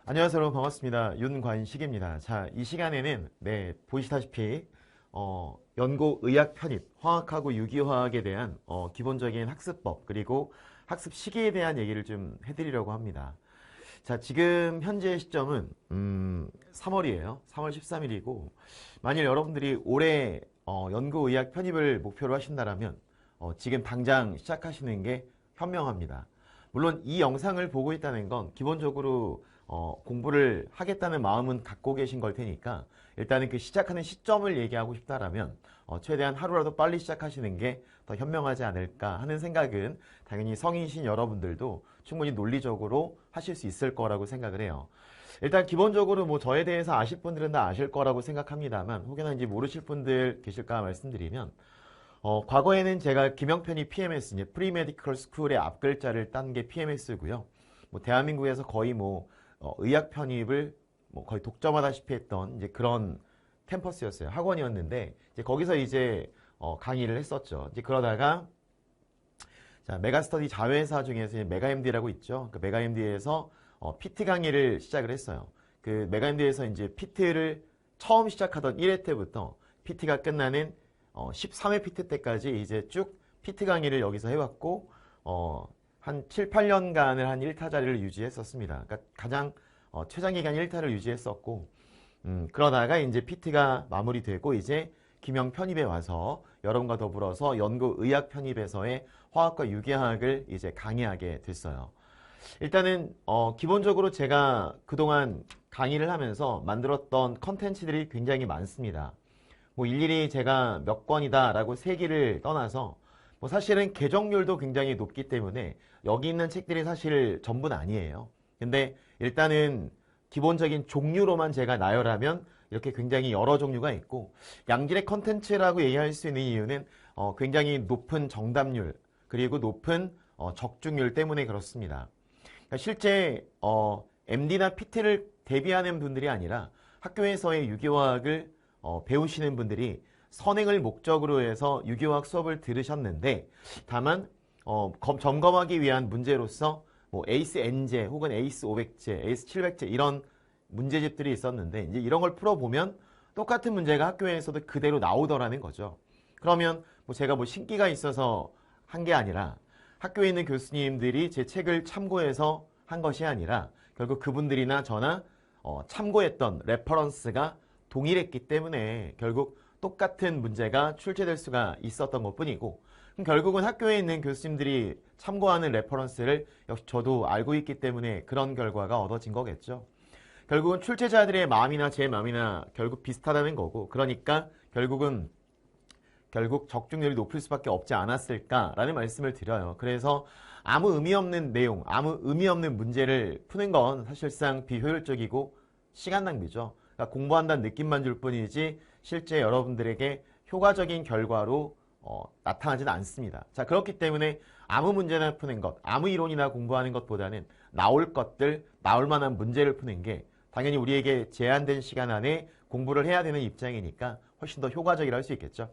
안녕하세요, 여러분. 반갑습니다. 윤관식입니다. 자, 이 시간에는 보시다시피 연고 의학 편입, 화학하고 유기화학에 대한 기본적인 학습법 그리고 학습 시기에 대한 얘기를 좀 해드리려고 합니다. 자, 지금 현재 시점은 3월이에요. 3월 13일이고 만일 여러분들이 올해 연구의학 편입을 목표로 하신다면 지금 당장 시작하시는 게 현명합니다. 물론 이 영상을 보고 있다는 건 기본적으로 공부를 하겠다는 마음은 갖고 계신 걸 테니까 일단은 그 시작하는 시점을 얘기하고 싶다라면 최대한 하루라도 빨리 시작하시는 게 더 현명하지 않을까 하는 생각은 당연히 성인이신 여러분들도 충분히 논리적으로 하실 수 있을 거라고 생각을 해요. 일단 기본적으로 뭐 저에 대해서 아실 분들은 다 아실 거라고 생각합니다만 혹여나 이제 모르실 분들 계실까 말씀드리면 과거에는 제가 김영편이 PMS, 이제 프리메디컬 스쿨의 앞글자를 딴 게 PMS고요. 뭐 대한민국에서 거의 의학 편입을 거의 독점하다시피 했던 이제 그런 캠퍼스였어요. 학원이었는데 이제 거기서 이제 강의를 했었죠. 이제 그러다가 자, 메가스터디 자회사 중에서 메가MD라고 있죠. 그 메가MD에서 PT 강의를 시작을 했어요. 그 메가MD에서 이제 PT를 처음 시작하던 1회 때부터 PT가 끝나는 13회 PT 때까지 이제 쭉 PT 강의를 여기서 해왔고 한 7, 8년간을 한 1타 자리를 유지했었습니다. 그러니까 가장 최장 기간 1타를 유지했었고 그러다가 이제 PT가 마무리되고 이제 김영 편입에 와서 여러분과 더불어서 연구의학 편입에서의 화학과 유기화학을 이제 강의하게 됐어요. 일단은 기본적으로 제가 그동안 강의를 하면서 만들었던 컨텐츠들이 굉장히 많습니다. 뭐 일일이 제가 몇 권이다 라고 세기를 떠나서 뭐 사실은 개정률도 굉장히 높기 때문에 여기 있는 책들이 사실 전부는 아니에요. 근데 일단은 기본적인 종류로만 제가 나열하면 이렇게 굉장히 여러 종류가 있고 양질의 컨텐츠라고 얘기할 수 있는 이유는 굉장히 높은 정답률 그리고 높은 적중률 때문에 그렇습니다. 그러니까 실제 MD나 PT를 대비하는 분들이 아니라 학교에서의 유기화학을 배우시는 분들이 선행을 목적으로 해서 유기화학 수업을 들으셨는데 다만 점검하기 위한 문제로서 뭐 에이스 N제 혹은 에이스 500제, 에이스 700제 이런 문제집들이 있었는데 이제 이런 걸 풀어보면 똑같은 문제가 학교에서도 그대로 나오더라는 거죠. 그러면 뭐 제가 뭐 신기가 있어서 한 게 아니라 학교에 있는 교수님들이 제 책을 참고해서 한 것이 아니라 결국 그분들이나 저나 참고했던 레퍼런스가 동일했기 때문에 결국 똑같은 문제가 출제될 수가 있었던 것 뿐이고 그럼 결국은 학교에 있는 교수님들이 참고하는 레퍼런스를 역시 저도 알고 있기 때문에 그런 결과가 얻어진 거겠죠. 결국은 출제자들의 마음이나 제 마음이나 결국 비슷하다는 거고 그러니까 결국 적중률이 높을 수밖에 없지 않았을까라는 말씀을 드려요. 그래서 아무 의미 없는 내용, 아무 의미 없는 문제를 푸는 건 사실상 비효율적이고 시간 낭비죠. 그러니까 공부한다는 느낌만 줄 뿐이지 실제 여러분들에게 효과적인 결과로 나타나지는 않습니다. 자, 그렇기 때문에 아무 문제나 푸는 것, 아무 이론이나 공부하는 것보다는 나올 만한 문제를 푸는 게 당연히 우리에게 제한된 시간 안에 공부를 해야 되는 입장이니까 훨씬 더 효과적이라 할 수 있겠죠.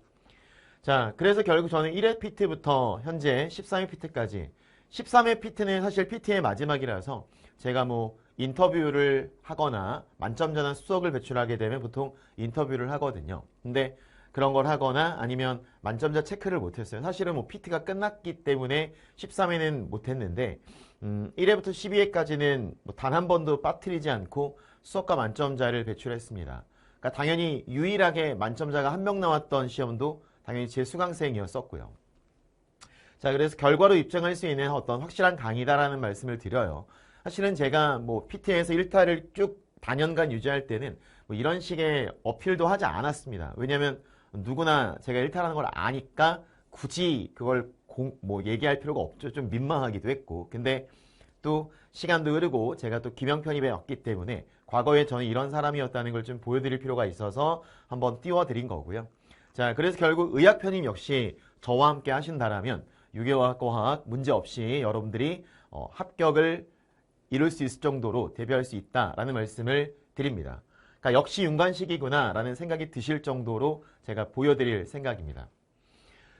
자, 그래서 결국 저는 1회 PT부터 현재 13회 PT까지 13회 PT는 사실 PT의 마지막이라서 제가 뭐 인터뷰를 하거나 만점자나 수석을 배출하게 되면 보통 인터뷰를 하거든요. 근데 그런 걸 하거나 아니면 만점자 체크를 못했어요. 사실은 뭐 PT가 끝났기 때문에 13회는 못했는데 1회부터 12회까지는 뭐 단 한 번도 빠뜨리지 않고 수석과 만점자를 배출했습니다. 그러니까 당연히 유일하게 만점자가 한 명 나왔던 시험도 당연히 제 수강생이었었고요. 자, 그래서 결과로 입증할 수 있는 어떤 확실한 강의다라는 말씀을 드려요. 사실은 제가 뭐 PT에서 1타를 쭉 단연간 유지할 때는 뭐 이런 식의 어필도 하지 않았습니다. 왜냐면 누구나 제가 1타라는 걸 아니까 굳이 그걸 얘기할 필요가 없죠. 좀 민망하기도 했고. 근데 또 시간도 흐르고 제가 또 김영편입에 왔기 때문에 과거에 저는 이런 사람이었다는 걸 좀 보여드릴 필요가 있어서 한번 띄워드린 거고요. 자, 그래서 결국 의학 편입 역시 저와 함께 하신다라면 유기화학과 화학 문제없이 여러분들이 합격을 이룰 수 있을 정도로 대비할 수 있다라는 말씀을 드립니다. 그러니까 역시 윤관식이구나 라는 생각이 드실 정도로 제가 보여드릴 생각입니다.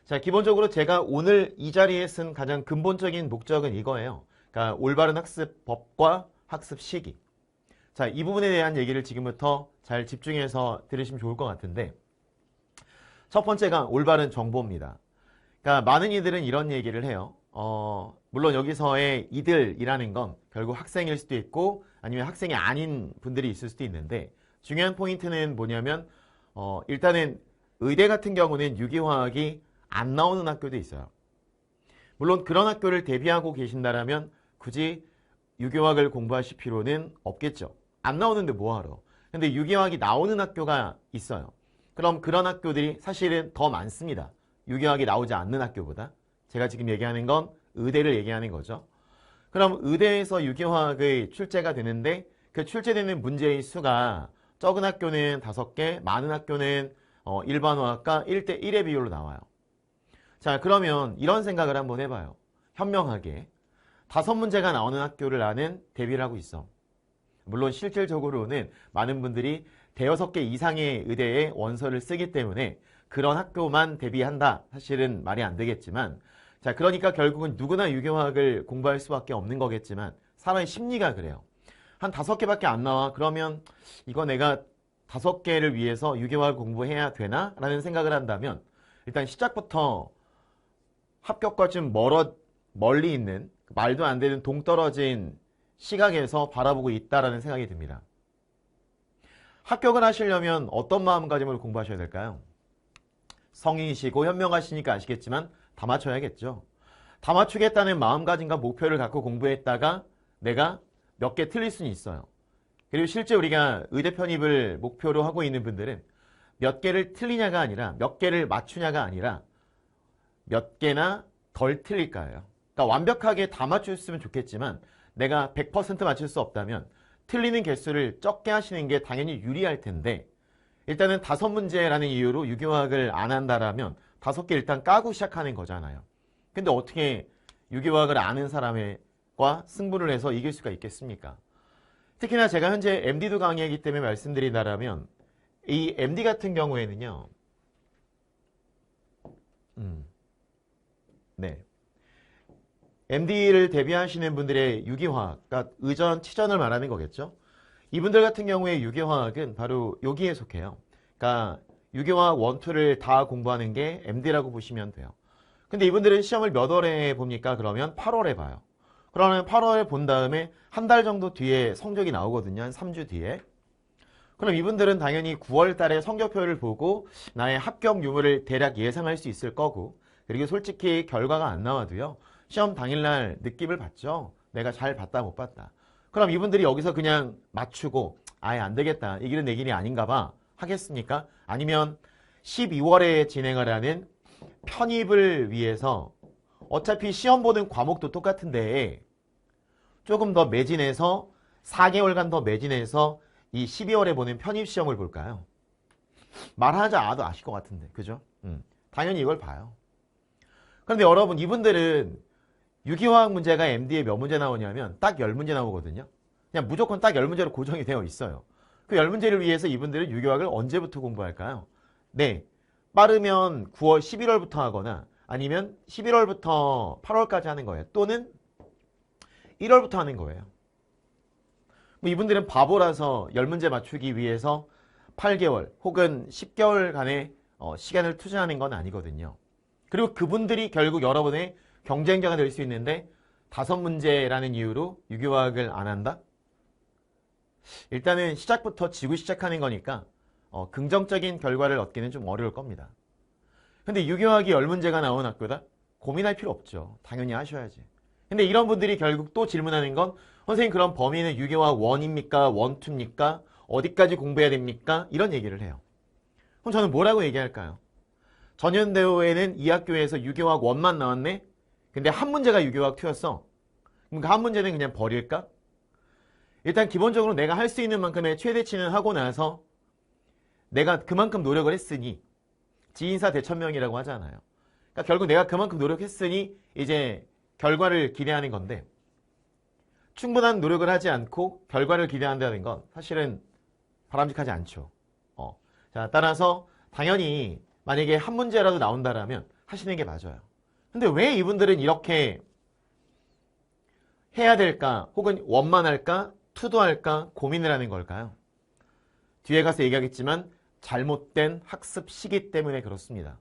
자, 기본적으로 제가 오늘 이 자리에 쓴 가장 근본적인 목적은 이거예요. 그러니까 올바른 학습법과 학습 시기. 자, 이 부분에 대한 얘기를 지금부터 잘 집중해서 들으시면 좋을 것 같은데, 첫 번째가 올바른 정보입니다. 그러니까 많은 이들은 이런 얘기를 해요. 물론 여기서의 이들이라는 건 결국 학생일 수도 있고 아니면 학생이 아닌 분들이 있을 수도 있는데, 중요한 포인트는 뭐냐면 일단은 의대 같은 경우는 유기화학이 안 나오는 학교도 있어요. 물론 그런 학교를 대비하고 계신다라면 굳이 유기화학을 공부하실 필요는 없겠죠. 안 나오는데 뭐하러. 근데 유기화학이 나오는 학교가 있어요. 그럼 그런 학교들이 사실은 더 많습니다. 유기화학이 나오지 않는 학교보다. 제가 지금 얘기하는 건 의대를 얘기하는 거죠. 그럼 의대에서 유기화학의 출제가 되는데 그 출제되는 문제의 수가 적은 학교는 5개, 많은 학교는 일반화학과 1대1의 비율로 나와요. 자, 그러면 이런 생각을 한번 해봐요. 현명하게. 5문제가 나오는 학교를 나는 대비를 하고 있어. 물론 실질적으로는 많은 분들이 5개 이상의 의대에 원서를 쓰기 때문에 그런 학교만 대비한다. 사실은 말이 안 되겠지만, 자, 그러니까 결국은 누구나 유기화학을 공부할 수밖에 없는 거겠지만 사람의 심리가 그래요. 한 5개밖에 안 나와. 그러면 이거 내가 5개를 위해서 유기화학을 공부해야 되나? 라는 생각을 한다면 일단 시작부터 합격과 좀 멀리 있는 말도 안 되는 동떨어진 시각에서 바라보고 있다라는 생각이 듭니다. 합격을 하시려면 어떤 마음가짐으로 공부하셔야 될까요? 성인이시고 현명하시니까 아시겠지만 다 맞춰야겠죠. 다 맞추겠다는 마음가짐과 목표를 갖고 공부했다가 내가 몇 개 틀릴 수는 있어요. 그리고 실제 우리가 의대 편입을 목표로 하고 있는 분들은 몇 개를 틀리냐가 아니라 몇 개를 맞추냐가 아니라 몇 개나 덜 틀릴까예요. 그러니까 완벽하게 다 맞췄으면 좋겠지만 내가 100% 맞출 수 없다면 틀리는 개수를 적게 하시는 게 당연히 유리할 텐데, 일단은 5문제라는 이유로 유기화학을 안 한다라면 5개 일단 까고 시작하는 거잖아요. 근데 어떻게 유기화학을 아는 사람과 승부를 해서 이길 수가 있겠습니까? 특히나 제가 현재 MD도 강의하기 때문에 말씀드린다라면 이 MD 같은 경우에는요. 네. MD를 대비하시는 분들의 유기화학, 그러니까 의전, 치전을 말하는 거겠죠. 이분들 같은 경우에 유기화학은 바로 여기에 속해요. 그러니까 유기화학 1, 2를 다 공부하는 게 MD라고 보시면 돼요. 근데 이분들은 시험을 몇 월에 봅니까? 그러면 8월에 봐요. 그러면 8월에 본 다음에 한 달 정도 뒤에 성적이 나오거든요. 한 3주 뒤에. 그럼 이분들은 당연히 9월 달에 성적표를 보고 나의 합격 유무를 대략 예상할 수 있을 거고, 그리고 솔직히 결과가 안 나와도요. 시험 당일날 느낌을 받죠. 내가 잘 봤다 못 봤다. 그럼 이분들이 여기서 그냥 맞추고 아예 안 되겠다. 이 길은 내 길이 아닌가 봐. 하겠습니까? 아니면 12월에 진행을 하는 편입을 위해서 어차피 시험 보는 과목도 똑같은데 조금 더 매진해서 4개월간 더 매진해서 이 12월에 보는 편입 시험을 볼까요? 말하지 않아도 아실 것 같은데. 그죠? 당연히 이걸 봐요. 그런데 여러분, 이분들은 유기화학 문제가 MD에 몇 문제 나오냐면 딱 10문제 나오거든요. 그냥 무조건 딱 10문제로 고정이 되어 있어요. 그 10문제를 위해서 이분들은 유기화학을 언제부터 공부할까요? 네, 빠르면 9월, 11월부터 하거나 아니면 11월부터 8월까지 하는 거예요. 또는 1월부터 하는 거예요. 뭐 이분들은 바보라서 10문제 맞추기 위해서 8개월 혹은 10개월간의 시간을 투자하는 건 아니거든요. 그리고 그분들이 결국 여러분의 경쟁자가 될 수 있는데 5문제라는 이유로 유기화학을 안 한다? 일단은 시작부터 지고 시작하는 거니까 긍정적인 결과를 얻기는 좀 어려울 겁니다. 근데 유기화학이 10문제가 나온 학교다? 고민할 필요 없죠. 당연히 하셔야지. 근데 이런 분들이 결국 또 질문하는 건 선생님 그럼 범위는 유기화학 1입니까? 1, 2입니까? 어디까지 공부해야 됩니까? 이런 얘기를 해요. 그럼 저는 뭐라고 얘기할까요? 전현대호에는 이 학교에서 유기화학 1만 나왔네? 근데 한 문제가 유기화학 2였어. 그럼 그 한 문제는 그냥 버릴까? 일단 기본적으로 내가 할 수 있는 만큼의 최대치는 하고 나서 내가 그만큼 노력을 했으니 지인사 대천명이라고 하잖아요. 그러니까 결국 내가 그만큼 노력했으니 이제 결과를 기대하는 건데, 충분한 노력을 하지 않고 결과를 기대한다는 건 사실은 바람직하지 않죠. 자, 따라서 당연히 만약에 한 문제라도 나온다라면 하시는 게 맞아요. 근데 왜 이분들은 이렇게 해야 될까? 혹은 원만 할까? 투도할까 고민을 하는 걸까요? 뒤에 가서 얘기하겠지만 잘못된 학습 시기 때문에 그렇습니다.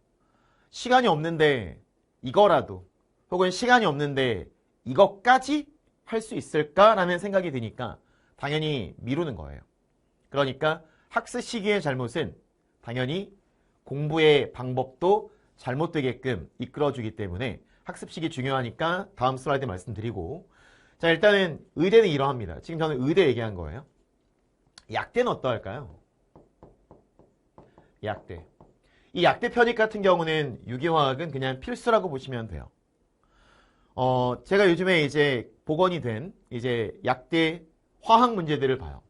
시간이 없는데 이거라도 혹은 시간이 없는데 이것까지 할 수 있을까라는 생각이 드니까 당연히 미루는 거예요. 그러니까 학습 시기의 잘못은 당연히 공부의 방법도 잘못되게끔 이끌어주기 때문에 학습 시기 중요하니까 다음 슬라이드 말씀드리고, 자, 일단은 의대는 이러합니다. 지금 저는 의대 얘기한 거예요. 약대는 어떠할까요? 약대. 이 약대 편입 같은 경우는 유기화학은 그냥 필수라고 보시면 돼요. 제가 요즘에 이제 복원이 된 이제 약대 화학 문제들을 봐요.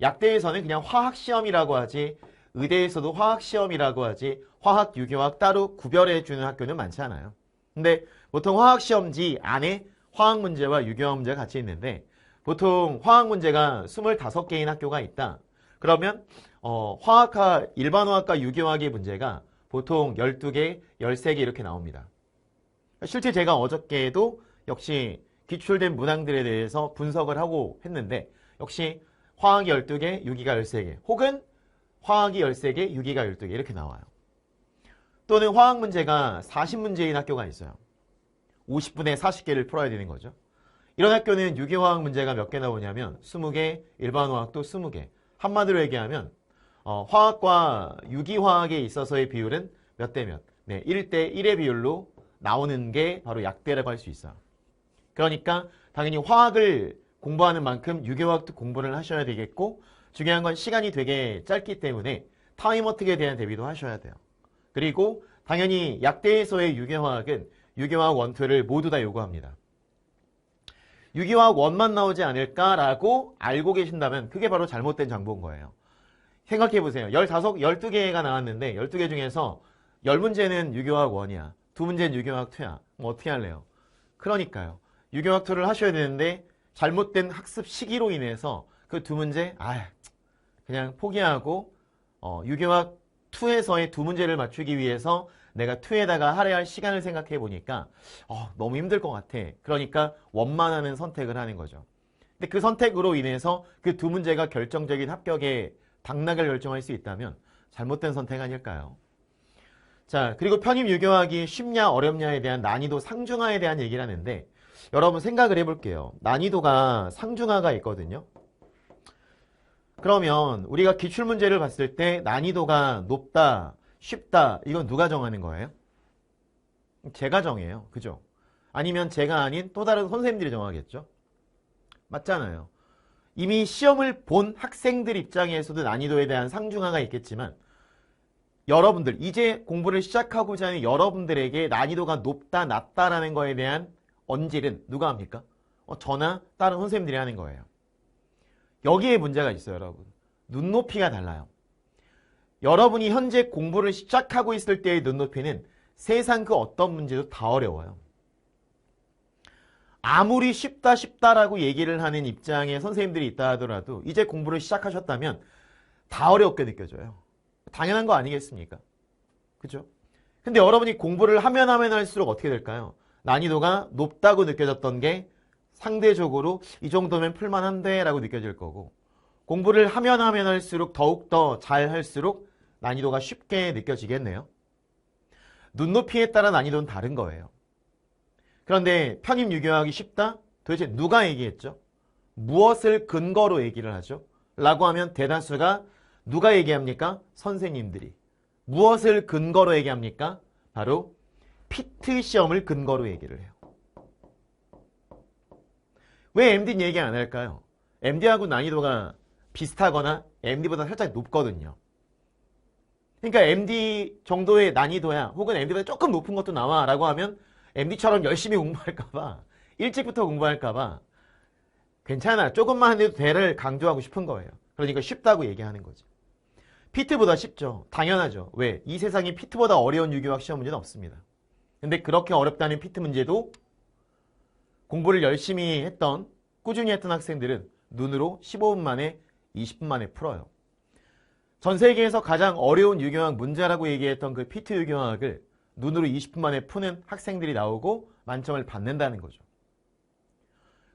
약대에서는 그냥 화학 시험이라고 하지, 의대에서도 화학 시험이라고 하지, 화학, 유기화학 따로 구별해 주는 학교는 많지 않아요. 근데 보통 화학 시험지 안에 화학 문제와 유기화학 문제가 같이 있는데, 보통 화학 문제가 25개인 학교가 있다. 그러면 화학과 일반화학과 유기화학의 문제가 보통 12개, 13개 이렇게 나옵니다. 실제 제가 어저께도 역시 기출된 문항들에 대해서 분석을 하고 했는데, 역시 화학이 12개, 유기가 13개, 혹은 화학이 13개, 유기가 12개 이렇게 나와요. 또는 화학 문제가 40문제인 학교가 있어요. 50분에 40개를 풀어야 되는 거죠. 이런 학교는 유기화학 문제가 몇 개 나오냐면 20개, 일반화학도 20개. 한마디로 얘기하면 화학과 유기화학에 있어서의 비율은 몇 대 몇? 네, 1대 1의 비율로 나오는 게 바로 약대라고 할 수 있어요. 그러니까 당연히 화학을 공부하는 만큼 유기화학도 공부를 하셔야 되겠고, 중요한 건 시간이 되게 짧기 때문에 타임어택에 대한 대비도 하셔야 돼요. 그리고 당연히 약대에서의 유기화학은 유기화학 1, 2를 모두 다 요구합니다. 유기화학 1만 나오지 않을까라고 알고 계신다면 그게 바로 잘못된 정보인 거예요. 생각해보세요. 12개가 나왔는데 12개 중에서 10문제는 유기화학 1이야. 2문제는 유기화학 2야. 그럼 어떻게 할래요? 그러니까요. 유기화학 2를 하셔야 되는데 잘못된 학습 시기로 인해서 그 2문제 그냥 포기하고 유기화학 2에서의 2문제를 맞추기 위해서 내가 2에다가 할애할 할 시간을 생각해 보니까 너무 힘들 것 같아. 그러니까 원만하는 선택을 하는 거죠. 근데 그 선택으로 인해서 그 2문제가 결정적인 합격의 당락을 결정할 수 있다면 잘못된 선택 아닐까요? 자, 그리고 편입 유기화학이 쉽냐 어렵냐에 대한 난이도 상중하에 대한 얘기를 하는데, 여러분 생각을 해볼게요. 난이도가 상중하가 있거든요. 그러면 우리가 기출문제를 봤을 때 난이도가 높다, 쉽다, 이건 누가 정하는 거예요? 제가 정해요. 그죠? 아니면 제가 아닌 또 다른 선생님들이 정하겠죠? 맞잖아요. 이미 시험을 본 학생들 입장에서도 난이도에 대한 상중하가 있겠지만, 여러분들, 이제 공부를 시작하고자 하는 여러분들에게 난이도가 높다, 낮다라는 거에 대한 언질은 누가 합니까? 저나 다른 선생님들이 하는 거예요. 여기에 문제가 있어요, 여러분. 눈높이가 달라요. 여러분이 현재 공부를 시작하고 있을 때의 눈높이는 세상 그 어떤 문제도 다 어려워요. 아무리 쉽다라고 얘기를 하는 입장의 선생님들이 있다 하더라도 이제 공부를 시작하셨다면 다 어렵게 느껴져요. 당연한 거 아니겠습니까? 그죠? 근데 여러분이 공부를 하면 할수록 어떻게 될까요? 난이도가 높다고 느껴졌던 게 상대적으로 이 정도면 풀만한데 라고 느껴질 거고, 공부를 하면 할수록 더욱더 잘 할수록 난이도가 쉽게 느껴지겠네요. 눈높이에 따라 난이도는 다른 거예요. 그런데 편입 유기화학이 쉽다? 도대체 누가 얘기했죠? 무엇을 근거로 얘기를 하죠? 라고 하면 대다수가 누가 얘기합니까? 선생님들이. 무엇을 근거로 얘기합니까? 바로 피트 시험을 근거로 얘기를 해요. 왜 MD는 얘기 안 할까요? MD하고 난이도가 비슷하거나 MD보다 살짝 높거든요. 그러니까 MD 정도의 난이도야, 혹은 MD보다 조금 높은 것도 나와 라고 하면 MD처럼 열심히 공부할까봐, 일찍부터 공부할까봐 괜찮아, 조금만 해도 돼를 강조하고 싶은 거예요. 그러니까 쉽다고 얘기하는 거지. 피트보다 쉽죠. 당연하죠. 왜? 이 세상에 피트보다 어려운 유기화학 시험 문제는 없습니다. 근데 그렇게 어렵다는 피트 문제도 공부를 열심히 했던, 꾸준히 했던 학생들은 눈으로 15분 만에, 20분 만에 풀어요. 전 세계에서 가장 어려운 유기화학 문제라고 얘기했던 그 피트 유기화학을 눈으로 20분 만에 푸는 학생들이 나오고 만점을 받는다는 거죠.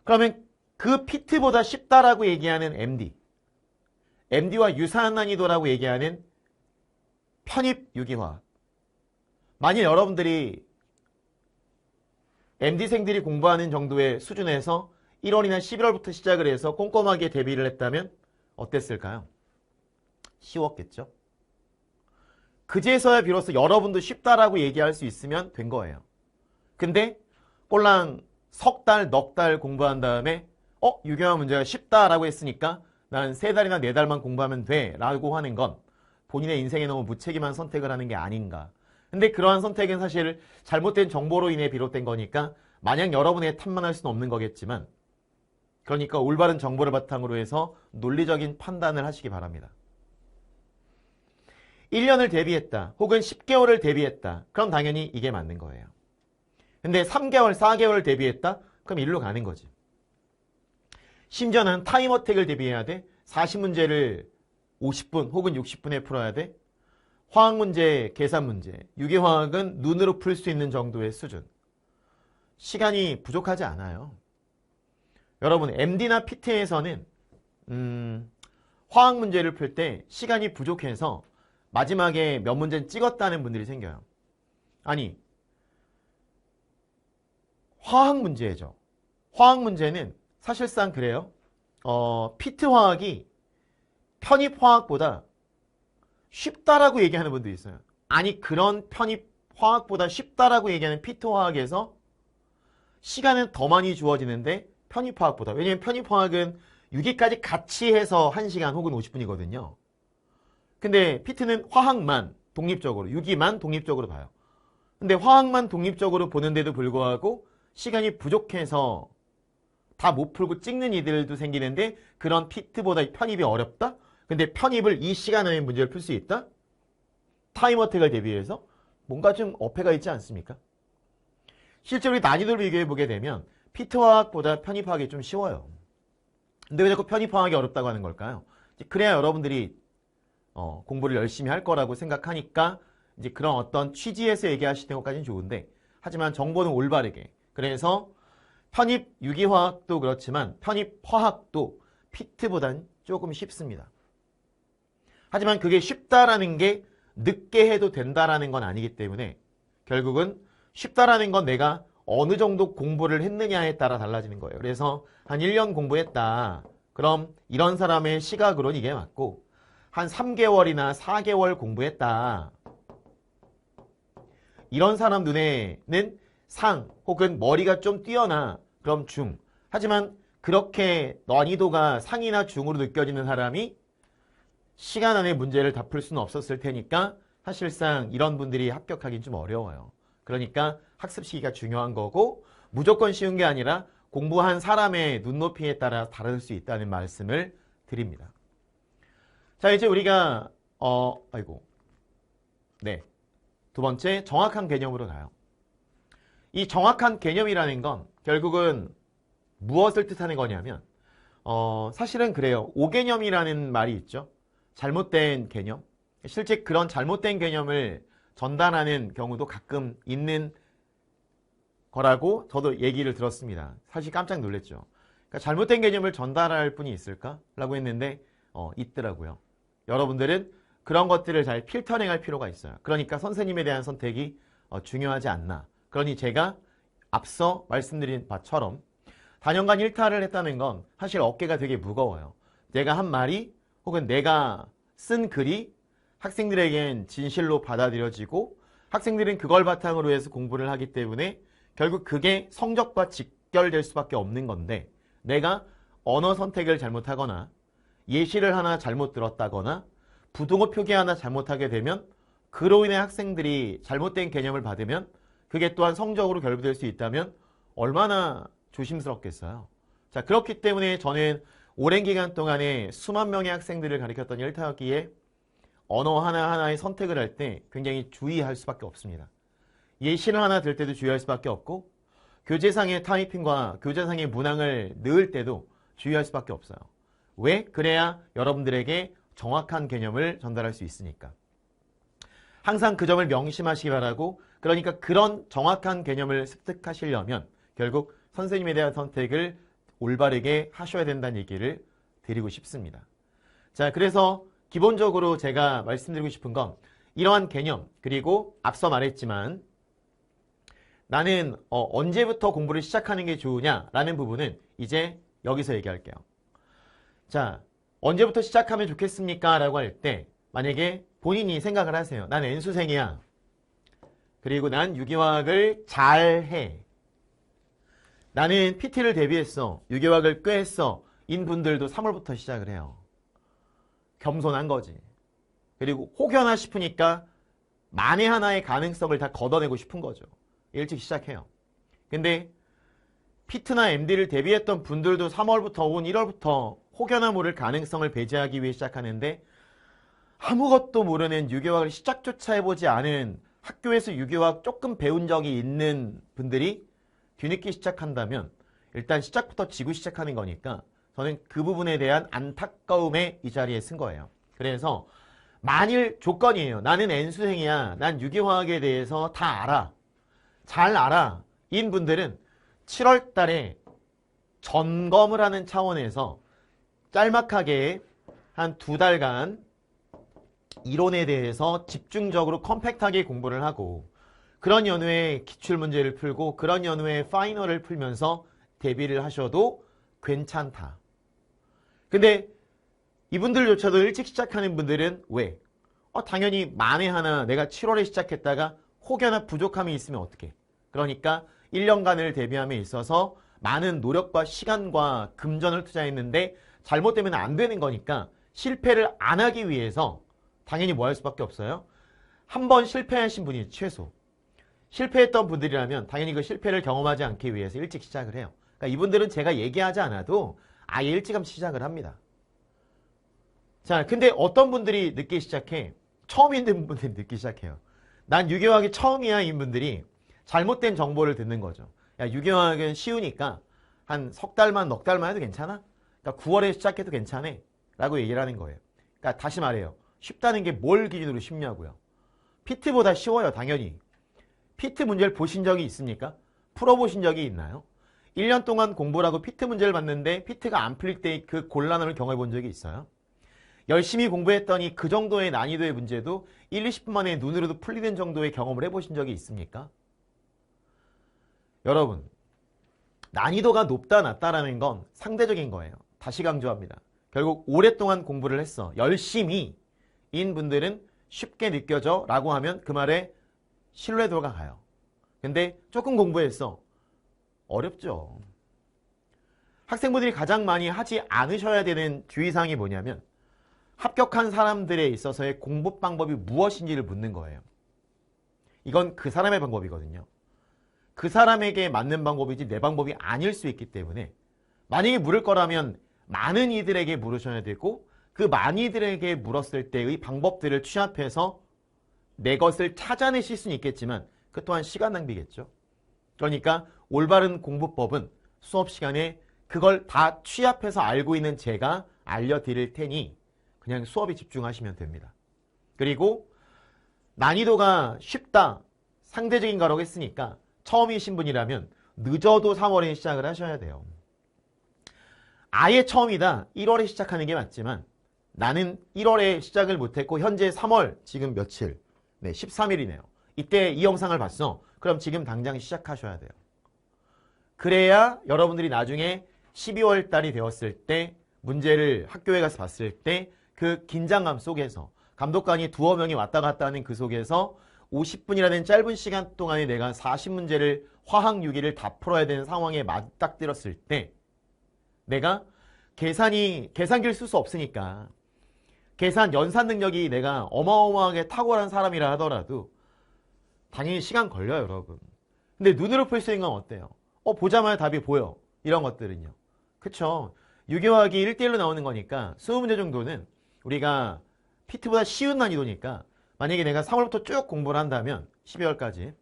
그러면 그 피트보다 쉽다라고 얘기하는 MD, MD와 유사한 난이도라고 얘기하는 편입 유기화학. 만일 여러분들이 MD생들이 공부하는 정도의 수준에서 1월이나 11월부터 시작을 해서 꼼꼼하게 대비를 했다면 어땠을까요? 쉬웠겠죠? 그제서야 비로소 여러분도 쉽다라고 얘기할 수 있으면 된 거예요. 근데 꼴랑 석 달, 넉 달 공부한 다음에 유기화 문제가 쉽다라고 했으니까 난 3달이나 4달만 공부하면 돼 라고 하는 건 본인의 인생에 너무 무책임한 선택을 하는 게 아닌가. 근데 그러한 선택은 사실 잘못된 정보로 인해 비롯된 거니까 마냥 여러분의 탓만 할 수는 없는 거겠지만, 그러니까 올바른 정보를 바탕으로 해서 논리적인 판단을 하시기 바랍니다. 1년을 대비했다 혹은 10개월을 대비했다, 그럼 당연히 이게 맞는 거예요. 근데 3개월, 4개월을 대비했다? 그럼 일로 가는 거지. 심지어는 타임어택을 대비해야 돼. 40문제를 50분 혹은 60분에 풀어야 돼. 화학문제, 계산문제, 유기화학은 눈으로 풀 수 있는 정도의 수준. 시간이 부족하지 않아요. 여러분, MD나 PT에서는 화학문제를 풀 때 시간이 부족해서 마지막에 몇 문제는 찍었다는 분들이 생겨요. 아니, 화학문제죠. 화학문제는 사실상 그래요. 피트화학이 편입화학보다 쉽다라고 얘기하는 분도 있어요. 아니, 그런 편입화학보다 쉽다라고 얘기하는 피트화학에서 시간은 더 많이 주어지는데 편입화학보다. 왜냐면 편입화학은 6기까지 같이 해서 1시간 혹은 50분이거든요. 근데 피트는 화학만 독립적으로, 6기만 독립적으로 봐요. 근데 화학만 독립적으로 보는데도 불구하고 시간이 부족해서 다 못 풀고 찍는 이들도 생기는데, 그런 피트보다 편입이 어렵다? 근데 편입을 이 시간 안에 문제를 풀 수 있다? 타임어택을 대비해서 뭔가 좀 어폐가 있지 않습니까? 실제로 난이도를 비교해보게 되면 피트화학보다 편입화학이 좀 쉬워요. 근데 왜 자꾸 편입화학이 어렵다고 하는 걸까요? 그래야 여러분들이 공부를 열심히 할 거라고 생각하니까 이제 그런 어떤 취지에서 얘기하시는 것까지는 좋은데, 하지만 정보는 올바르게. 그래서 편입 유기화학도 그렇지만 편입 화학도 피트보단 조금 쉽습니다. 하지만 그게 쉽다라는 게 늦게 해도 된다라는 건 아니기 때문에 결국은 쉽다라는 건 내가 어느 정도 공부를 했느냐에 따라 달라지는 거예요. 그래서 한 1년 공부했다. 그럼 이런 사람의 시각으로는 이게 맞고, 한 3개월이나 4개월 공부했다. 이런 사람 눈에는 상 혹은 머리가 좀 뛰어나, 그럼 중. 하지만 그렇게 난이도가 상이나 중으로 느껴지는 사람이 시간 안에 문제를 다 풀 수는 없었을 테니까 사실상 이런 분들이 합격하기는 좀 어려워요. 그러니까 학습 시기가 중요한 거고, 무조건 쉬운 게 아니라 공부한 사람의 눈높이에 따라 다를 수 있다는 말씀을 드립니다. 자, 이제 우리가 두 번째, 정확한 개념으로 가요. 이 정확한 개념이라는 건 결국은 무엇을 뜻하는 거냐면, 사실은 그래요. 오개념이라는 말이 있죠. 잘못된 개념. 실제 그런 잘못된 개념을 전달하는 경우도 가끔 있는 거라고 저도 얘기를 들었습니다. 사실 깜짝 놀랐죠. 그러니까 잘못된 개념을 전달할 분이 있을까? 라고 했는데 있더라고요. 여러분들은 그런 것들을 잘 필터링할 필요가 있어요. 그러니까 선생님에 대한 선택이 중요하지 않나. 그러니 제가 앞서 말씀드린 바처럼 단연간 일탈을 했다는 건 사실 어깨가 되게 무거워요. 내가 한 말이 혹은 내가 쓴 글이 학생들에겐 진실로 받아들여지고, 학생들은 그걸 바탕으로 해서 공부를 하기 때문에 결국 그게 성적과 직결될 수밖에 없는 건데, 내가 언어 선택을 잘못하거나 예시를 하나 잘못 들었다거나 부등호 표기 하나 잘못하게 되면 그로 인해 학생들이 잘못된 개념을 받으면 그게 또한 성적으로 결부될 수 있다면 얼마나 조심스럽겠어요. 자, 그렇기 때문에 저는 오랜 기간 동안에 수만 명의 학생들을 가르쳤던 1타학기에 언어 하나하나의 선택을 할 때 굉장히 주의할 수밖에 없습니다. 예시를 하나 들 때도 주의할 수밖에 없고, 교재상의 타이핑과 교재상의 문항을 넣을 때도 주의할 수밖에 없어요. 왜? 그래야 여러분들에게 정확한 개념을 전달할 수 있으니까. 항상 그 점을 명심하시기 바라고, 그러니까 그런 정확한 개념을 습득하시려면 결국 선생님에 대한 선택을 올바르게 하셔야 된다는 얘기를 드리고 싶습니다. 자, 그래서 기본적으로 제가 말씀드리고 싶은 건 이러한 개념, 그리고 앞서 말했지만 나는 언제부터 공부를 시작하는 게 좋으냐라는 부분은 이제 여기서 얘기할게요. 자, 언제부터 시작하면 좋겠습니까? 라고 할 때 만약에 본인이 생각을 하세요. 난 N수생이야. 그리고 난 유기화학을 잘해. 나는 PT를 대비했어. 유기화학을 꽤 했어. 인 분들도 3월부터 시작을 해요. 겸손한 거지. 그리고 혹여나 싶으니까 만에 하나의 가능성을 다 걷어내고 싶은 거죠. 일찍 시작해요. 근데 피트나 MD를 대비했던 분들도 3월부터 혹은 1월부터 혹여나 모를 가능성을 배제하기 위해 시작하는데 아무것도 모르는 유기화학을 시작조차 해보지 않은 학교에서 유기화학 조금 배운 적이 있는 분들이 뒤늦게 시작한다면 일단 시작부터 지고 시작하는 거니까 저는 그 부분에 대한 안타까움에 이 자리에 쓴 거예요. 그래서 만일 조건이에요. 나는 N수생이야. 난 유기화학에 대해서 다 알아. 잘 알아. 인 분들은 7월 달에 점검을 하는 차원에서 짤막하게 한 2달간 이론에 대해서 집중적으로 컴팩트하게 공부를 하고 그런 연후에 기출문제를 풀고 그런 연후에 파이널을 풀면서 대비를 하셔도 괜찮다. 근데 이분들조차도 일찍 시작하는 분들은 왜? 당연히 만에 하나 내가 7월에 시작했다가 혹여나 부족함이 있으면 어떡해. 그러니까 1년간을 대비함에 있어서 많은 노력과 시간과 금전을 투자했는데 잘못되면 안 되는 거니까 실패를 안 하기 위해서 당연히 뭐 할 수밖에 없어요. 한 번 실패하신 분이 최소. 실패했던 분들이라면 당연히 그 실패를 경험하지 않기 위해서 일찍 시작을 해요. 그러니까 이분들은 제가 얘기하지 않아도 아예 일찌감치 시작을 합니다. 자, 근데 어떤 분들이 늦게 시작해? 처음 있는 분들이 늦게 시작해요. 난 유기화학이 처음이야 인 분들이 잘못된 정보를 듣는 거죠. 야, 유기화학은 쉬우니까 한 석 달만 넉 달만 해도 괜찮아? 그러니까 9월에 시작해도 괜찮아? 라고 얘기를 하는 거예요. 그러니까 다시 말해요. 쉽다는 게 뭘 기준으로 쉽냐고요. PT보다 쉬워요. 당연히. PT 문제를 보신 적이 있습니까? 풀어보신 적이 있나요? 1년 동안 공부를 하고 PT 문제를 봤는데 PT가 안 풀릴 때 그 곤란함을 경험해 본 적이 있어요? 열심히 공부했더니 그 정도의 난이도의 문제도 1, 20분 만에 눈으로도 풀리는 정도의 경험을 해보신 적이 있습니까? 여러분, 난이도가 높다 낮다라는 건 상대적인 거예요. 다시 강조합니다. 결국 오랫동안 공부를 했어. 열심히 인 분들은 쉽게 느껴져 라고 하면 그 말에 신뢰도가 가요. 근데 조금 공부했어. 어렵죠. 학생분들이 가장 많이 하지 않으셔야 되는 주의사항이 뭐냐면 합격한 사람들에 있어서의 공부 방법이 무엇인지를 묻는 거예요. 이건 그 사람의 방법이거든요. 그 사람에게 맞는 방법이지 내 방법이 아닐 수 있기 때문에 만약에 물을 거라면 많은 이들에게 물으셔야 되고 그 많이들에게 물었을 때의 방법들을 취합해서 내 것을 찾아내실 수는 있겠지만 그 또한 시간 낭비겠죠. 그러니까 올바른 공부법은 수업 시간에 그걸 다 취합해서 알고 있는 제가 알려드릴 테니 그냥 수업에 집중하시면 됩니다. 그리고 난이도가 쉽다, 상대적인 거라고 했으니까 처음이신 분이라면 늦어도 3월에 시작을 하셔야 돼요. 아예 처음이다, 1월에 시작하는 게 맞지만 나는 1월에 시작을 못했고 현재 3월 지금 며칠? 네, 13일이네요. 이때 이 영상을 봤어. 그럼 지금 당장 시작하셔야 돼요. 그래야 여러분들이 나중에 12월 달이 되었을 때 문제를 학교에 가서 봤을 때 그 긴장감 속에서 감독관이 두어 명이 왔다 갔다 하는 그 속에서 50분이라는 짧은 시간 동안에 내가 40문제를 화학 유기를 다 풀어야 되는 상황에 맞닥뜨렸을 때 내가 계산기를 쓸 수 없으니까 계산 연산 능력이 내가 어마어마하게 탁월한 사람이라 하더라도 당연히 시간 걸려요, 여러분. 근데 눈으로 풀 수 있는 건 어때요? 보자마자 답이 보여. 이런 것들은요. 그쵸? 유기화학이 1대1로 나오는 거니까 20문제 정도는 우리가 PT보다 쉬운 난이도니까 만약에 내가 3월부터 쭉 공부를 한다면 12월까지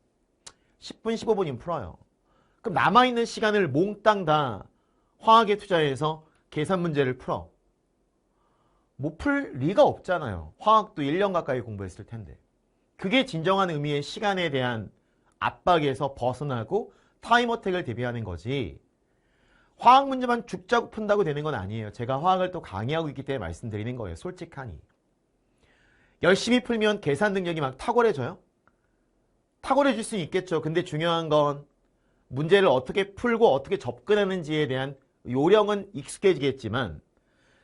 10분, 15분이면 풀어요. 그럼 남아있는 시간을 몽땅 다 화학에 투자해서 계산 문제를 풀어. 못 풀 리가 없잖아요. 화학도 1년 가까이 공부했을 텐데. 그게 진정한 의미의 시간에 대한 압박에서 벗어나고 타임어택을 대비하는 거지. 화학 문제만 죽자고 푼다고 되는 건 아니에요. 제가 화학을 또 강의하고 있기 때문에 말씀드리는 거예요. 솔직하니. 열심히 풀면 계산 능력이 막 탁월해져요? 탁월해질 수 있겠죠. 근데 중요한 건 문제를 어떻게 풀고 어떻게 접근하는지에 대한 요령은 익숙해지겠지만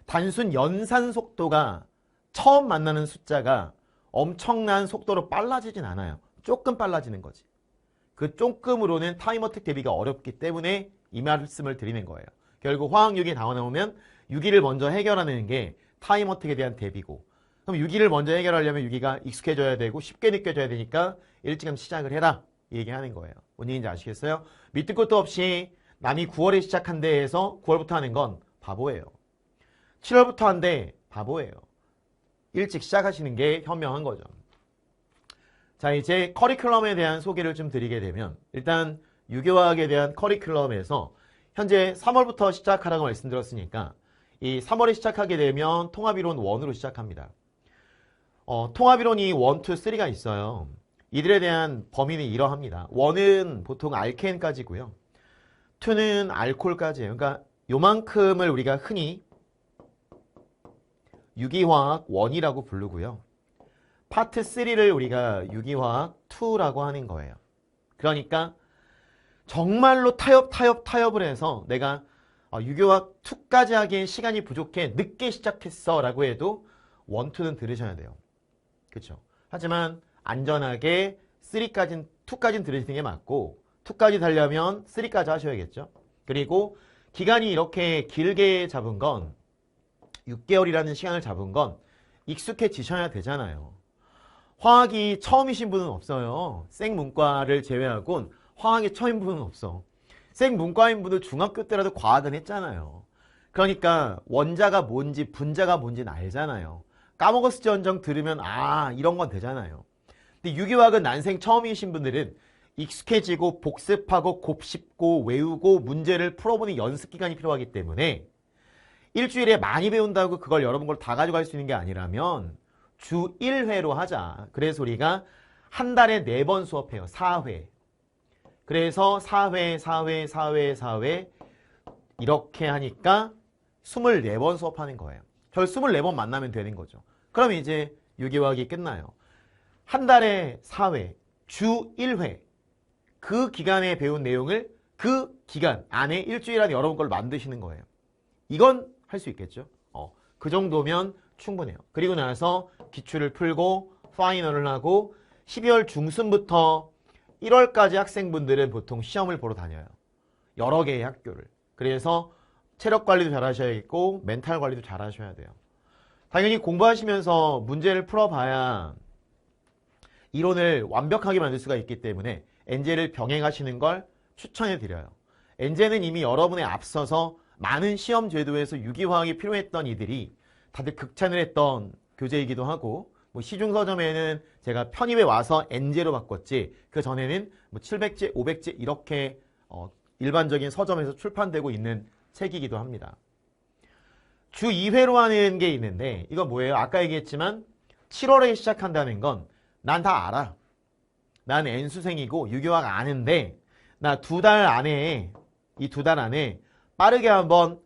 단순 연산 속도가 처음 만나는 숫자가 엄청난 속도로 빨라지진 않아요. 조금 빨라지는 거지. 그 조금으로는 타임어택 대비가 어렵기 때문에 이 말씀을 드리는 거예요. 결국 화학 6이 나오면 6위를 먼저 해결하는 게 타임어택에 대한 대비고, 그럼 6위를 먼저 해결하려면 6위가 익숙해져야 되고 쉽게 느껴져야 되니까 일찍 시작을 해라 이 얘기하는 거예요. 뭔 얘기인지 아시겠어요? 밑도 끝도 없이 남이 9월에 시작한대 해서 9월부터 하는 건 바보예요. 7월부터 한대 바보예요. 일찍 시작하시는 게 현명한 거죠. 자, 이제 커리큘럼에 대한 소개를 좀 드리게 되면 일단 유교화학에 대한 커리큘럼에서 현재 3월부터 시작하라고 말씀드렸으니까 이 3월에 시작하게 되면 통합이론 1으로 시작합니다. 통합이론이 1, 2, 3가 있어요. 이들에 대한 범위는 이러합니다. 1은 보통 알케인까지고요. 2는 알코올까지예요. 그러니까 요만큼을 우리가 흔히 유기화학 1이라고 부르고요. 파트 3를 우리가 유기화학 2라고 하는 거예요. 그러니까 정말로 타협을 해서 내가 유기화학 2까지 하기엔 시간이 부족해 늦게 시작했어 라고 해도 1, 2는 들으셔야 돼요. 그렇죠? 하지만 안전하게 2까지는 들으시는 게 맞고 2까지 달려면 3까지 하셔야겠죠. 그리고 기간이 이렇게 길게 잡은 건 6개월이라는 시간을 잡은 건 익숙해지셔야 되잖아요. 화학이 처음이신 분은 없어요. 생문과를 제외하곤 화학이 처음인 분은 없어. 생문과인 분들 중학교 때라도 과학은 했잖아요. 그러니까 원자가 뭔지 분자가 뭔지는 알잖아요. 까먹었을지언정 들으면 이런 건 되잖아요. 근데 유기화학은 난생 처음이신 분들은 익숙해지고 복습하고 곱씹고 외우고 문제를 풀어보는 연습 기간이 필요하기 때문에 일주일에 많이 배운다고 그걸 여러분 걸 다 가져갈 수 있는 게 아니라면 주 1회로 하자. 그래서 우리가 한 달에 4번 수업해요. 4회. 그래서 4회 이렇게 하니까 24번 수업하는 거예요. 저 24번 만나면 되는 거죠. 그럼 이제 유기화학이 끝나요. 한 달에 4회, 주 1회. 그 기간에 배운 내용을 그 기간 안에 일주일 안에 여러분 걸 만드시는 거예요. 이건 할 수 있겠죠. 그 정도면 충분해요. 그리고 나서 기출을 풀고 파이널을 하고 12월 중순부터 1월까지 학생분들은 보통 시험을 보러 다녀요. 여러 개의 학교를. 그래서 체력 관리도 잘 하셔야겠고 멘탈 관리도 잘 하셔야 돼요. 당연히 공부하시면서 문제를 풀어봐야 이론을 완벽하게 만들 수가 있기 때문에 엔제를 병행하시는 걸 추천해 드려요. 엔제는 이미 여러분에 앞서서 많은 시험 제도에서 유기화학이 필요했던 이들이 다들 극찬을 했던 교재이기도 하고 시중서점에는 제가 편입에 와서 엔제로 바꿨지 그 전에는 700제, 500제 이렇게 일반적인 서점에서 출판되고 있는 책이기도 합니다. 주 2회로 하는 게 있는데 이건 뭐예요? 아까 얘기했지만 7월에 시작한다는 건 난 다 알아. 난 N수생이고 유기화학 아는데 나 2달 안에 이 2달 안에 빠르게 한번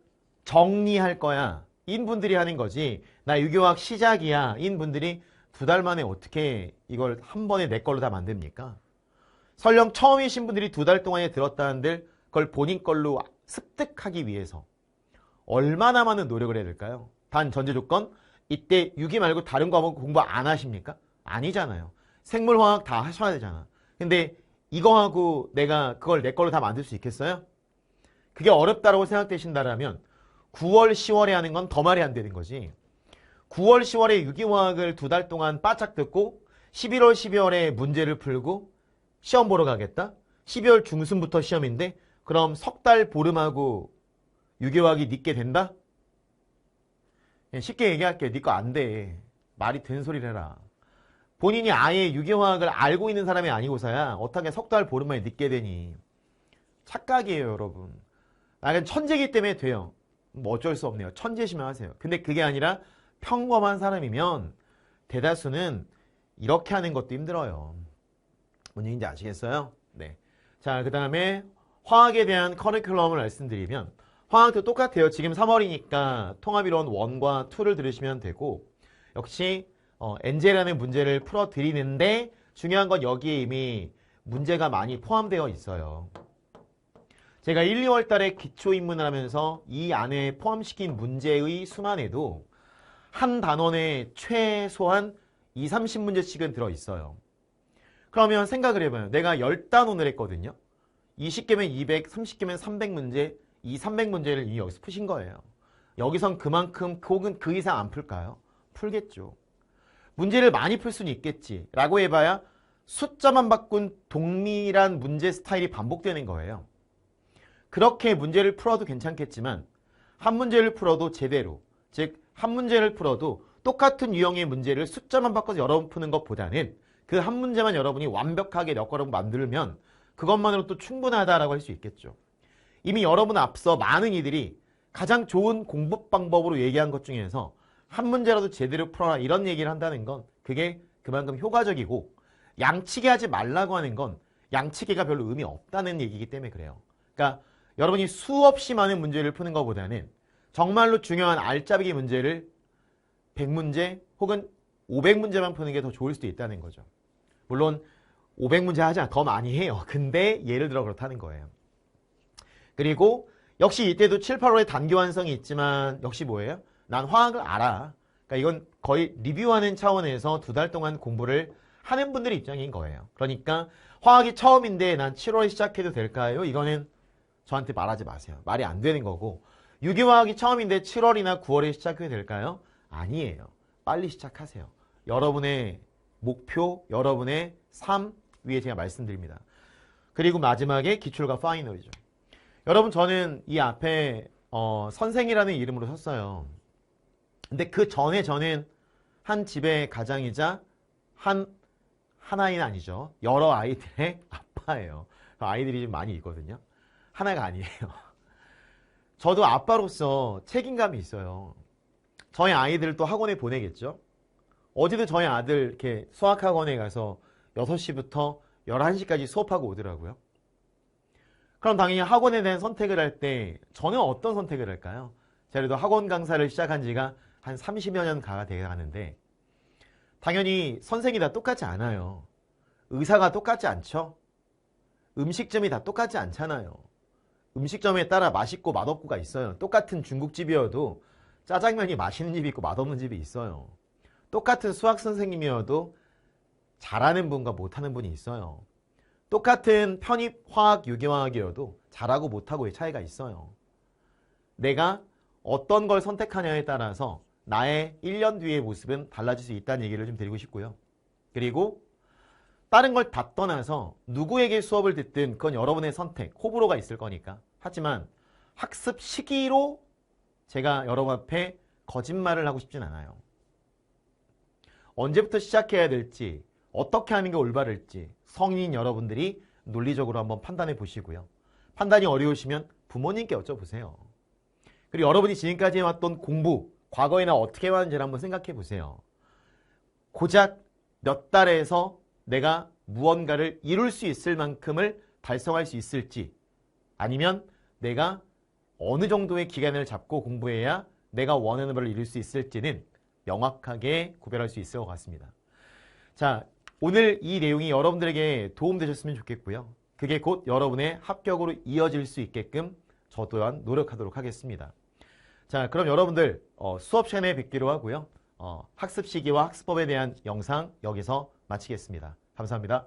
정리할 거야. 인 분들이 하는 거지. 나 유기화학 시작이야. 인 분들이 2달 만에 어떻게 이걸 한 번에 내 걸로 다 만듭니까? 설령 처음이신 분들이 2달 동안에 들었다는들 그걸 본인 걸로 습득하기 위해서 얼마나 많은 노력을 해야 될까요? 단 전제 조건 이때 유기 말고 다른 과목 공부 안 하십니까? 아니잖아요. 생물화학 다 하셔야 되잖아. 근데 이거 하고 내가 그걸 내 걸로 다 만들 수 있겠어요? 그게 어렵다고 생각되신다면 9월, 10월에 하는 건 더 말이 안 되는 거지. 9월, 10월에 유기화학을 2달 동안 바짝 듣고 11월, 12월에 문제를 풀고 시험 보러 가겠다? 12월 중순부터 시험인데 그럼 석 달 보름하고 유기화학이 늦게 된다? 쉽게 얘기할게. 네 거 안 돼. 말이 된 소리를 해라. 본인이 아예 유기화학을 알고 있는 사람이 아니고서야 어떻게 석 달 보름 만에 늦게 되니. 착각이에요, 여러분. 나는 천재이기 때문에 돼요. 뭐 어쩔 수 없네요. 천재시면 하세요. 근데 그게 아니라 평범한 사람이면 대다수는 이렇게 하는 것도 힘들어요. 뭔 얘기인지 아시겠어요? 네. 자, 그 다음에 화학에 대한 커리큘럼을 말씀드리면 화학도 똑같아요. 지금 3월이니까 통합이론 1과 2를 들으시면 되고 역시 엔젤이라는 문제를 풀어드리는데 중요한 건 여기에 이미 문제가 많이 포함되어 있어요. 제가 1, 2월 달에 기초 입문을 하면서 이 안에 포함시킨 문제의 수만 해도 한 단원에 최소한 2, 30문제씩은 들어있어요. 그러면 생각을 해봐요. 내가 10단원을 했거든요. 20개면 200, 30개면 300문제, 이 300문제를 이미 여기서 푸신 거예요. 여기선 그만큼 혹은 그 이상 안 풀까요? 풀겠죠. 문제를 많이 풀 수는 있겠지. 라고 해봐야 숫자만 바꾼 동일한 문제 스타일이 반복되는 거예요. 그렇게 문제를 풀어도 괜찮겠지만 한 문제를 풀어도 제대로, 즉 한 문제를 풀어도 똑같은 유형의 문제를 숫자만 바꿔서 여러 번 푸는 것보다는 그 한 문제만 여러분이 완벽하게 몇 걸음 만들면 그것만으로 또 충분하다라고 할 수 있겠죠. 이미 여러분 앞서 많은 이들이 가장 좋은 공부 방법으로 얘기한 것 중에서 한 문제라도 제대로 풀어라 이런 얘기를 한다는 건 그게 그만큼 효과적이고 양치기 하지 말라고 하는 건 양치기가 별로 의미 없다는 얘기이기 때문에 그래요. 그러니까 여러분이 수없이 많은 문제를 푸는 것보다는 정말로 중요한 알짜배기 문제를 100문제 혹은 500문제만 푸는 게 더 좋을 수도 있다는 거죠. 물론 500문제 하지 않아 더 많이 해요. 근데 예를 들어 그렇다는 거예요. 그리고 역시 이때도 7, 8월에 단기 완성이 있지만 역시 뭐예요? 난 화학을 알아. 그러니까 이건 거의 리뷰하는 차원에서 2달 동안 공부를 하는 분들의 입장인 거예요. 그러니까 화학이 처음인데 난 7월에 시작해도 될까요? 이거는 저한테 말하지 마세요. 말이 안 되는 거고 유기화학이 처음인데 7월이나 9월에 시작해도 될까요? 아니에요. 빨리 시작하세요. 여러분의 목표, 여러분의 삶 위에 제가 말씀드립니다. 그리고 마지막에 기출과 파이널이죠. 여러분 저는 이 앞에 선생이라는 이름으로 섰어요. 근데 그 전에 저는 한 집의 가장이자 하나인 아니죠. 여러 아이들의 아빠예요. 아이들이 좀 많이 있거든요. 하나가 아니에요. 저도 아빠로서 책임감이 있어요. 저희 아이들을 또 학원에 보내겠죠. 어제도 저희 아들 이렇게 수학학원에 가서 6시부터 11시까지 수업하고 오더라고요. 그럼 당연히 학원에 대한 선택을 할 때 저는 어떤 선택을 할까요? 제가 그래도 학원 강사를 시작한 지가 한 30여 년 가가 돼가는데 당연히 선생이 다 똑같지 않아요. 의사가 똑같지 않죠? 음식점이 다 똑같지 않잖아요. 음식점에 따라 맛있고 맛없고가 있어요. 똑같은 중국집이어도 짜장면이 맛있는 집이 있고 맛없는 집이 있어요. 똑같은 수학 선생님이어도 잘하는 분과 못하는 분이 있어요. 똑같은 편입 화학, 유기화학이어도 잘하고 못하고의 차이가 있어요. 내가 어떤 걸 선택하냐에 따라서 나의 1년 뒤의 모습은 달라질 수 있다는 얘기를 좀 드리고 싶고요. 그리고 다른 걸 다 떠나서 누구에게 수업을 듣든 그건 여러분의 선택, 호불호가 있을 거니까. 하지만 학습 시기로 제가 여러분 앞에 거짓말을 하고 싶진 않아요. 언제부터 시작해야 될지, 어떻게 하는 게 올바를지 성인인 여러분들이 논리적으로 한번 판단해 보시고요. 판단이 어려우시면 부모님께 여쭤보세요. 그리고 여러분이 지금까지 해왔던 공부, 과거에나 어떻게 해왔는지를 한번 생각해 보세요. 고작 몇 달에서 내가 무언가를 이룰 수 있을 만큼을 달성할 수 있을지 아니면 내가 어느 정도의 기간을 잡고 공부해야 내가 원하는 바를 이룰 수 있을지는 명확하게 구별할 수 있을 것 같습니다. 자, 오늘 이 내용이 여러분들에게 도움되셨으면 좋겠고요. 그게 곧 여러분의 합격으로 이어질 수 있게끔 저 또한 노력하도록 하겠습니다. 자, 그럼 여러분들 수업 시간에 뵙기로 하고요. 학습 시기와 학습법에 대한 영상 여기서 마치겠습니다. 감사합니다.